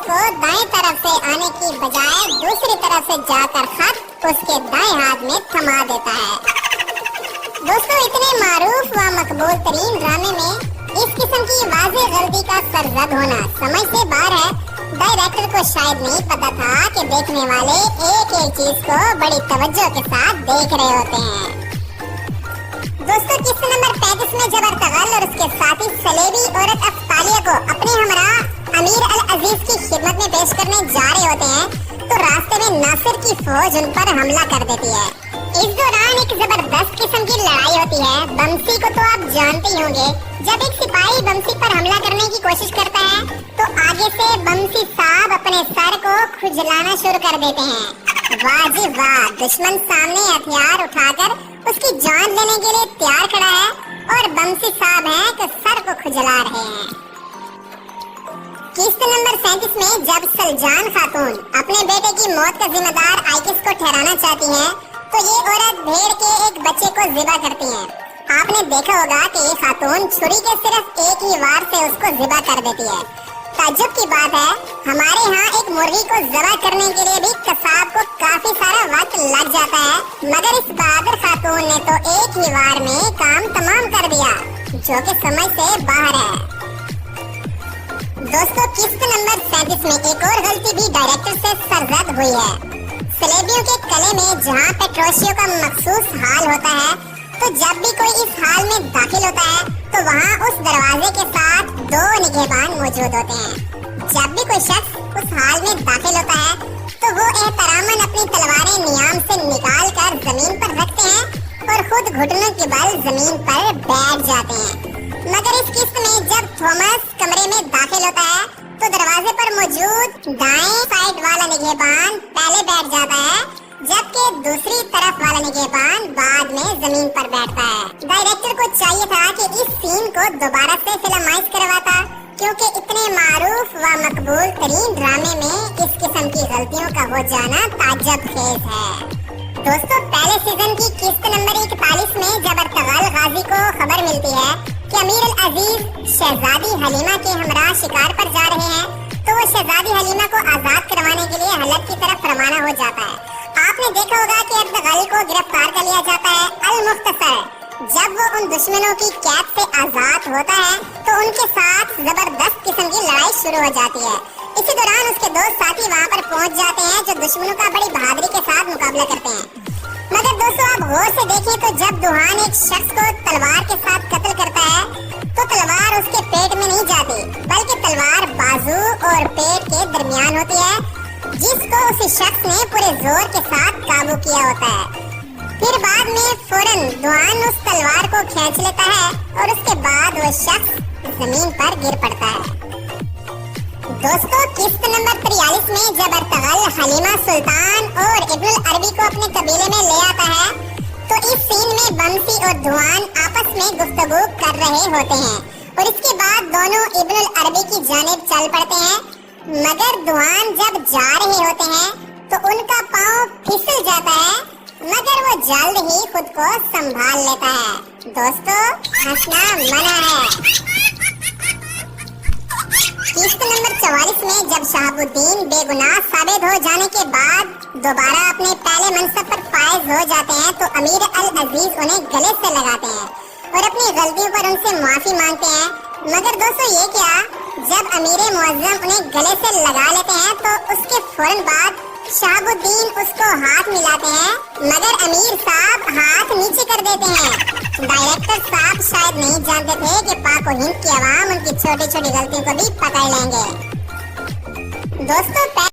को दाएं तरफ से आने की बजाय दूसरी तरफ से जाकर खत उसके दाएं हाथ में थमा देता है। दोस्तों, इतने मारूफ व मकबूल तरीन ड्रामे में इस किस्म की वाज़ेह गलती का सरजद होना समझ से बाहर है। डायरेक्टर को शायद नहीं पता था कि देखने वाले एक एक चीज को बड़ी तवज्जो के साथ देख रहे होते हैं। दोस्तों, किस्सा नंबर 35 में जब अर्तगल और उसके साथी सलेबी औरत अफ्तालिया को अपने हमरा अमीर अल अजीज की खिदमत में पेश करने जा रहे होते हैं तो रास्ते में नासिर की फौज उन पर हमला कर देती है। इस दौरान एक जबरदस्त किस्म की लड़ाई होती है। बमसी को तो आप जानते ही होंगे, जब एक सिपाही बमसी पर हमला करने की कोशिश करता है तो आगे से बमसी साहब अपने सर को खुजलाना शुरू कर देते हैं। वाह जी वाह, दुश्मन सामने हथियार उठाकर उसकी जान लेने के लिए तैयार खड़ा है और बमसी साहब हैं कि सर को खुजला रहे हैं। किस्त नंबर 37 में जब सलजान खातून अपने बेटे की मौत का जिम्मेदार आइकिस को ठहराना चाहती हैं तो ये औरत भेड़ के एक बच्चे को ज़िबा करती है। आपने देखा होगा कि ये खातून छुरी के सिर्फ एक ही वार से उसको ज़िबा कर देती है। ताज्जुब की बात है, हमारे यहाँ एक मुर्गी को ज़बह करने के लिए भी कसाब को काफी सारा वक्त लग जाता है, मगर इस बहादुर खातून ने तो एक ही वार में काम तमाम कर दिया, जो कि समझ से बाहर है। दोस्तों, किस्त नंबर 37 में एक और गलती भी डायरेक्टर से सरजद हुई है। सलेबियों के कले में जहाँ पेट्रोशियो का मखसूस हाल होता है, तो जब भी कोई इस हाल में दाखिल होता है तो वहाँ उस दरवाजे के साथ 2 निगहबान मौजूद होते हैं। जब भी कोई शख्स उस हाल में दाखिल होता है तो वो एहतरामन अपनी तलवारें नियाम से निकाल कर जमीन पर रखते हैं और खुद घुटनों के बल जमीन पर बैठ जाते हैं। मगर इस किस्त में जब थॉमस कमरे में दाखिल होता है तो दरवाजे पर मौजूद दाएं साइड वाला निगहबान पहले बैठ जाता है, जबकि दूसरी तरफ वाला निगहबान बाद में जमीन पर बैठता है। डायरेक्टर को चाहिए था कि इस सीन को दोबारा से फिल्माइज करवाता, क्योंकि इतने मारूफ व मकबूल तरीन ड्रामे में इस किस्म की गलतियों का हो जाना ताज्जुब खेज है। दोस्तों, पहले सीजन की किस्त नंबर 41 में जब अर्तगल गाजी को खबर मिलती है कि अमीर अल अजीज शहजादी हलीमा के हमरा शिकार पर जा रहे हैं, तो वो शहजादी हलीमा को आजाद करवाने के लिए हलब की तरफ रवाना हो जाता है। आपने देखा होगा कि अर्तगल को गिरफ्तार कर लिया जाता है। अल-मुख्तसर जब वो उन दुश्मनों की कैद से आजाद होता है तो उनके साथ जबरदस्त किस्म की लड़ाई शुरू हो जाती है। इसी दौरान उसके 2 साथी वहाँ पर पहुँच जाते हैं जो दुश्मनों का बड़ी बहादुरी के साथ मुकाबला करते हैं। मगर दोस्तों, आप गौर से देखें तो जब दुहान एक शख्स को तलवार के साथ कत्ल करता है तो तलवार उसके पेट में नहीं जाती, बल्कि तलवार बाजू और पेट के दरमियान होती है, जिसको उसी शख्स ने पूरे जोर के साथ काबू किया होता है। फिर बाद में फौरन दुहान उस तलवार को खींच लेता है और उसके बाद वो शख्स जमीन पर गिर पड़ता है। दोस्तों, किस्त नंबर 43 में जब अर्तगल हलीमा सुल्तान और इब्नुल अरबी को अपने कबीले में ले आता है तो इस सीन में बमसी और दुहान आपस में गुफ्तगू कर रहे होते हैं और इसके बाद दोनों इब्नुल अरबी की जानिब चल पड़ते हैं। मगर दुहान जब जा रहे होते हैं तो उनका पाँव फिसल जाता है, मगर वो जल्द ही खुद को संभाल लेता है। दोस्तों, हंसना मना है। किस्त नंबर 44 में जब शहाबुद्दीन बेगुनाह साबित हो जाने के बाद दोबारा अपने पहले मनसब पर फायज हो जाते हैं तो अमीर अल अजीज उन्हें गले से लगाते हैं और अपनी गलतियों पर उनसे माफी मांगते हैं। मगर दोस्तों, ये क्या, जब अमीर मुअज्जम उन्हें गले से लगा लेते हैं तो उसके फौरन बाद शहाबुद्दीन उसको हाथ मिलाते हैं, मगर अमीर साहब हाथ नीचे कर देते हैं। डायरेक्टर साहब शायद नहीं जानते थे कि पाक और हिंद की आवाम उनकी छोटी छोटी गलतियों को भी पकड़ लेंगे। दोस्तों,